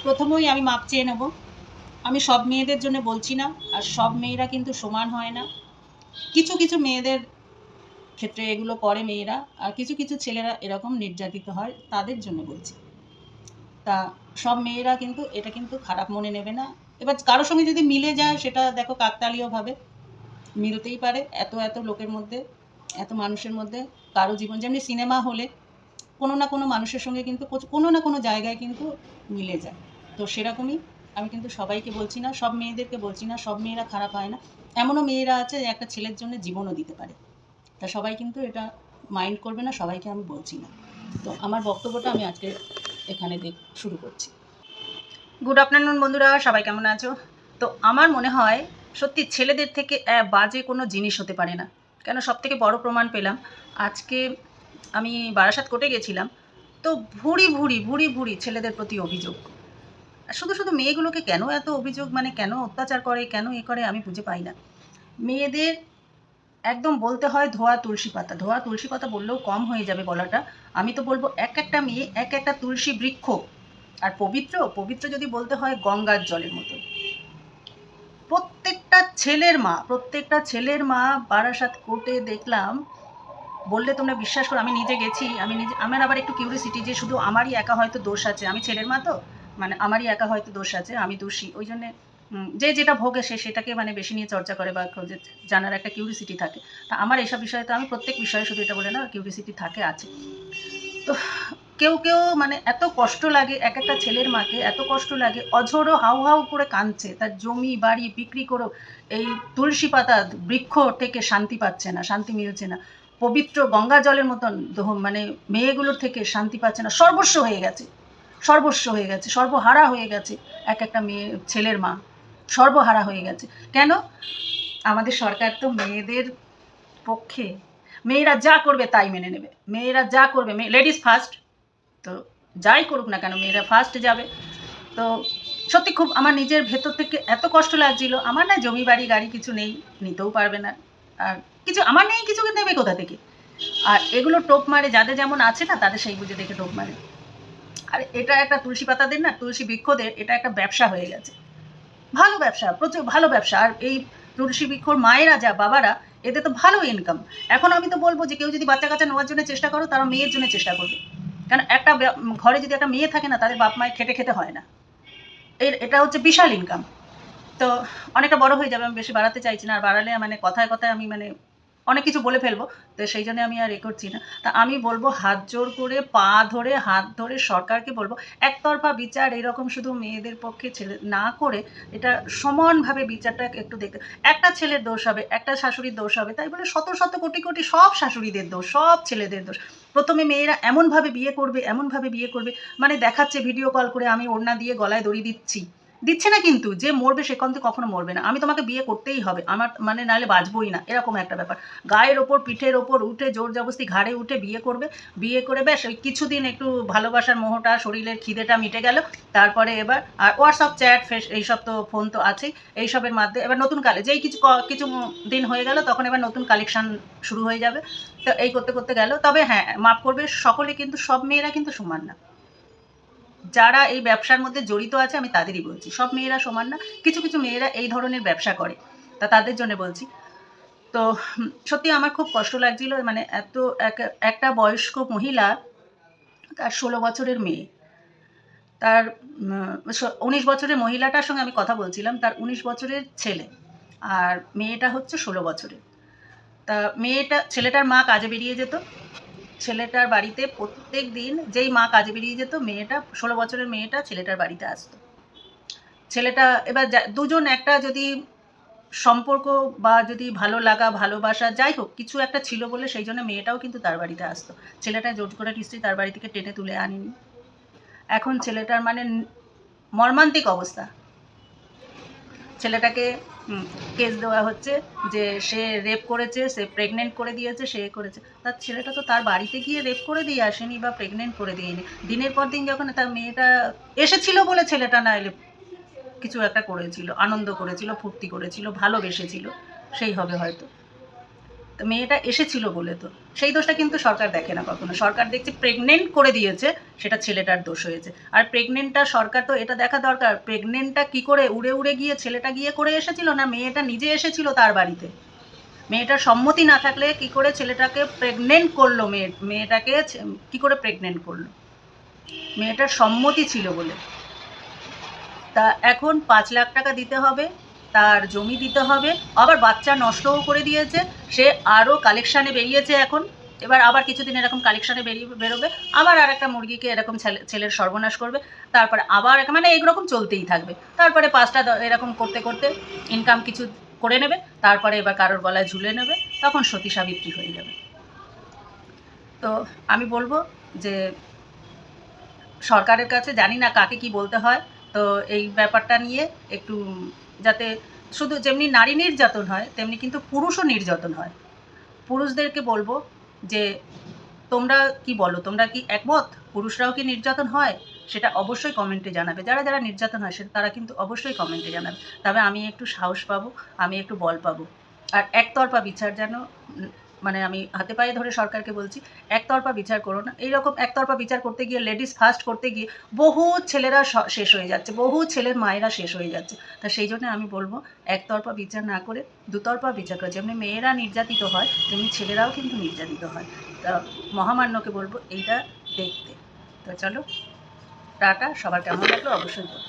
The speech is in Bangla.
প্রথমেই আমি মাপ চেয়ে নেব। আমি সব মেয়েদের জন্য বলছি না, আর সব মেয়েরা কিন্তু সমান হয় না। কিছু কিছু মেয়েদের ক্ষেত্রে এগুলো করে মেয়েরা, আর কিছু কিছু ছেলেরা এরকম নির্যাতিত হয়, তাদের জন্য বলছি। তা সব মেয়েরা কিন্তু এটা কিন্তু খারাপ মনে নেবে না। এবার কারোর সঙ্গে যদি মিলে যায় সেটা দেখো কাকতালীয়ভাবে মিলতেই পারে। এত এত লোকের মধ্যে, এত মানুষের মধ্যে কারো জীবন, যেমনি সিনেমা হলে কোনো না কোনো মানুষের সঙ্গে কিন্তু কোনো না কোনো জায়গায় কিন্তু মিলে যায়। তো সেরকমই আমি কিন্তু সবাইকে বলছি না, সব মেয়েদেরকে বলছি না, সব মেয়েরা খারাপ হয় না। এমনও মেয়েরা আছে যে একটা ছেলের জন্য জীবনও দিতে পারে। তা সবাই কিন্তু এটা মাইন্ড করবে না, সবাইকে আমি বলছি না। তো আমার বক্তব্যটা আমি আজকে এখানে শুরু করছি। গুড আফটারনুন বন্ধুরা, সবাই কেমন আছো? তো আমার মনে হয় সত্যি ছেলেদের থেকে বাজে কোনো জিনিস হতে পারে না। কেন, সব থেকে বড় প্রমাণ পেলাম আজকে। আমি বারাসাত কোর্টে গেছিলাম, তো ভুরি ভুরি ভুরি ভুরি ছেলেদের প্রতি অভিযোগ। শুধু শুধু মেয়েগুলোকে কেন এত অভিযোগ, মানে কেন অত্যাচার করে, কেন এ করে, আমি বুঝে পাই না। মেয়েদের একদম বলতে হয় ধোয়া তুলসী পাতা। ধোয়া তুলসী পাতা বললেও কম হয়ে যাবে বলাটা। আমি তো বলবো এক একটা মেয়ে এক একটা তুলসী বৃক্ষ। আর পবিত্র পবিত্র যদি বলতে হয় গঙ্গার জলের মতো। প্রত্যেকটা ছেলের মা বারাসাত কোর্টে দেখলাম। বললে তোমরা বিশ্বাস করো, আমি নিজে গেছি, আমার আবার একটু কিউরিসিটি যে শুধু আমারই একা হয়তো দোষ আছে, আমি ছেলের মা তো, মানে আমারই একা হয়তো দোষ আছে, আমি দোষী, ওই জন্যে যে যেটা ভোগে সে সেটাকে মানে বেশি নিয়ে চর্চা করে বা জানার একটা কিউরিসিটি থাকে। তা আমার এসব বিষয়ে তো আমি প্রত্যেক বিষয়ে শুধু এটা বলে না, কিউরিসিটি থাকে, আছে। তো কেউ কেউ মানে এত কষ্ট লাগে, এক একটা ছেলের মাকে এত কষ্ট লাগে, অঝোরও হাউ হাউ করে কাঁদছে, তার জমি বাড়ি বিক্রি করেও এই তুলসী পাতা বৃক্ষ থেকে শান্তি পাচ্ছে না, শান্তি মিলছে না। পবিত্র গঙ্গা জলের মতন মানে মেয়েগুলোর থেকে শান্তি পাচ্ছে না। সর্বস্ব হয়ে গেছে, সর্বহারা হয়ে গেছে। এক একটা মেয়ে ছেলের মা সর্বহারা হয়ে গেছে। কেন? আমাদের সরকার তো মেয়েদের পক্ষে। মেয়েরা যা করবে তাই মেনে নেবে, মেয়েরা যা করবে, লেডিস ফার্স্ট। তো যাই করুক না কেন মেয়েরা ফার্স্ট যাবে। তো সত্যি খুব আমার নিজের ভেতর থেকে এত কষ্ট লাগছিল। আমার না জমি বাড়ি গাড়ি কিছু নেই, নিতেও পারবে না, আর কিছু আমার নেই, কিছু নেবে কোথা থেকে? আর এগুলো টোপ মারে, যাদের যেমন আছে না তাদের সেই বুঝে দেখে টোপ মারে। আর এটা একটা তুলসী পাতাদের না, তুলসী বৃক্ষদের এটা একটা ব্যবসা হয়ে গেছে। ভালো ব্যবসা, প্রচুর ভালো ব্যবসা। আর এই তুলসী বৃক্ষর মায়েরা যা বাবারা, এতে তো ভালো ইনকাম। এখন আমি তো বলবো যে কেউ যদি বাচ্চা কাচ্চা নেওয়ার জন্য চেষ্টা করো, তারা মেয়ের জন্য চেষ্টা করবে। কারণ একটা ঘরে যদি একটা মেয়ে থাকে না, তাদের বাপ মায়ের খেটে খেতে হয় না। এটা হচ্ছে বিশাল ইনকাম। তো অনেকটা বড় হয়ে যাবে, আমি বেশি বাড়াতে চাইছি না, আর বাড়ালে মানে কথায় কথায় আমি মানে অনেক কিছু বলে ফেলবো। তো সেই জন্য আমি আর করছি না। তা আমি বলবো হাত জোর করে হাত ধরে সরকারকে বলবো একতরফা বিচার এরকম শুধু মেয়েদের পক্ষে ছেলে না করে এটা সমানভাবে বিচারটা একটু দেখতে। একটা ছেলের দোষ হবে, একটা শাশুড়ির দোষ হবে, তাই বলে শত শত কোটি কোটি সব শাশুড়িদের দোষ, সব ছেলেদের দোষ। প্রথমে মেয়েরা এমনভাবে বিয়ে করবে, মানে দেখাচ্ছে ভিডিও কল করে আমি ওড়না দিয়ে গলায় দড়ি দিচ্ছে না, কিন্তু যে মরবে সে কিন্তু কখনো মরবে না। আমি তোমাকে বিয়ে করতেই হবে, আমার মানে নাহলে বাঁচবই না, এরকম একটা ব্যাপার। গায়ের ওপর পিঠের ওপর উঠে জোর জবরদস্তি ঘাড়ে উঠে বিয়ে করবে। বিয়ে করে ব্যাস ওই কিছুদিন একটু ভালোবাসার মোহটা, শরীরের খিদেটা মিটে গেল। তারপরে এবার আর হোয়াটসঅ্যাপ চ্যাট ফেস এইসব তো ফোন তো আছেই, এইসবের মাধ্যমে এবার নতুন কালে যেই কিছু দিন হয়ে গেল, তখন এবার নতুন কালেকশন শুরু হয়ে যাবে। তো এই করতে করতে গেল। তবে হ্যাঁ, মাফ করবে সকলে, কিন্তু সব মেয়েরা কিন্তু সমান না। যারা এই ব্যবসার মধ্যে জড়িত আছে আমি তাদেরই বলছি, সব মেয়েরা সমান না। কিছু কিছু মেয়েরা এই ধরনের ব্যবসা করে, তা তাদের জন্য বলছি। তো সত্যি আমার খুব কষ্ট লাগছিল, মানে এত একটা বয়স্ক মহিলা, তার 16 বছরের মেয়ে, তার 19 বছরের মহিলাটার সঙ্গে আমি কথা বলছিলাম, তার 19 বছরের ছেলে, আর মেয়েটা হচ্ছে 16 বছরের। তা ছেলেটার মা কাজে বেরিয়ে যেত, ছেলেটার বাড়িতে প্রত্যেক দিন যেই মা কাজে বেরিয়ে যেত, মেয়েটা 16 বছরের মেয়েটা ছেলেটার বাড়িতে আসতো। ছেলেটা এবার দুজন একটা যদি সম্পর্ক বা যদি ভালো লাগা ভালোবাসা যাই হোক কিছু একটা ছিল বলে সেই জন্য মেয়েটাও কিন্তু তার বাড়িতে আসতো। ছেলেটা জোর করে নিশ্চয়ই তার বাড়ি থেকে টেনে তুলে আনিনি। এখন ছেলেটার মানে মর্মান্তিক অবস্থা। ছেলেটাকে কেস দেওয়া হচ্ছে যে সে রেপ করেছে, সে প্রেগনেন্ট করে দিয়েছে, সে করেছে। তার ছেলেটা তো তার বাড়িতে গিয়ে রেপ করে দিয়ে আসেনি বা প্রেগনেন্ট করে দিয়েনি। দিনের পর দিন যখন তার মেয়েটা এসেছিল বলে ছেলেটা না এলে কিছু একটা করেছিল, আনন্দ করেছিল, ফুর্তি করেছিল, ভালোবেসেছিল, সেই হবে হয়তো। তো মেয়েটা এসেছিল বলে তো সেই দোষটা কিন্তু সরকার দেখে না কখনো। সরকার দেখছে প্রেগনেন্ট করে দিয়েছে, সেটা ছেলেটার দোষ হয়েছে। আর প্রেগনেন্টটা সরকার তো এটা দেখা দরকার, প্রেগনেন্টটা কি করে উড়ে উড়ে গিয়ে ছেলেটা গিয়ে করে এসেছিল, না মেয়েটা নিজে এসেছিল তার বাড়িতে। মেয়েটার সম্মতি না থাকলে কি করে ছেলেটাকে প্রেগনেন্ট করলো, মেয়েটাকে কি করে প্রেগনেন্ট করলো? মেয়েটার সম্মতি ছিল বলে। তা এখন 5 লাখ টাকা দিতে হবে, তার জমি দিতে হবে, আবার বাচ্চা নষ্টও করে দিয়েছে, সে আরও কালেকশানে বেরিয়েছে এখন। এবার আবার কিছুদিন এরকম কালেকশানে বেরোবে, আবার আর একটা মুরগিকে এরকম ছেলের সর্বনাশ করবে, তারপরে আবার মানে এইরকম চলতেই থাকবে। তারপরে 5টা এরকম করতে করতে ইনকাম কিছু করে নেবে, তারপরে এবার কারোর গলায় ঝুলে নেবে, তখন সতী সাবিত্রী হয়ে যাবে। তো আমি বলবো যে সরকারের কাছে, জানি না কাকে কি বলতে হয়, তো এই ব্যাপারটা নিয়ে একটু যাতে শুধু যেমনি নারী নির্যাতন হয় তেমনি কিন্তু পুরুষও নির্যাতন হয়। পুরুষদেরকে বলবো যে তোমরা কি বলো, তোমরা কি একমত পুরুষরাও কি নির্যাতন হয়? সেটা অবশ্যই কমেন্টে জানাবে। যারা যারা নির্যাতন হয় সেটা তারা কিন্তু অবশ্যই কমেন্টে জানাবে, তবে আমি একটু সাহস পাবো, আমি একটু বল পাবো। আর একতরফা বিচার যেন মানে আমি হাতে পায়ে ধরে সরকারকে বলছি, একতরফা বিচার করো না। এইরকম একতরফা বিচার করতে গিয়ে, লেডিস ফার্স্ট করতে গিয়ে বহু ছেলেরা শেষ হয়ে যাচ্ছে, বহু ছেলের মায়েরা শেষ হয়ে যাচ্ছে। তা সেই জন্য আমি বলবো একতরফা বিচার না করে দুতরফা বিচার করে, যেমনি মেয়েরা নির্যাতিত হয় তেমনি ছেলেরাও কিন্তু নির্যাতিত হয়। তা মহামান্যকে বলবো এইটা দেখতে। তো চলো, টাটা। সবার কেমন লাগলো অবশ্যই বলো।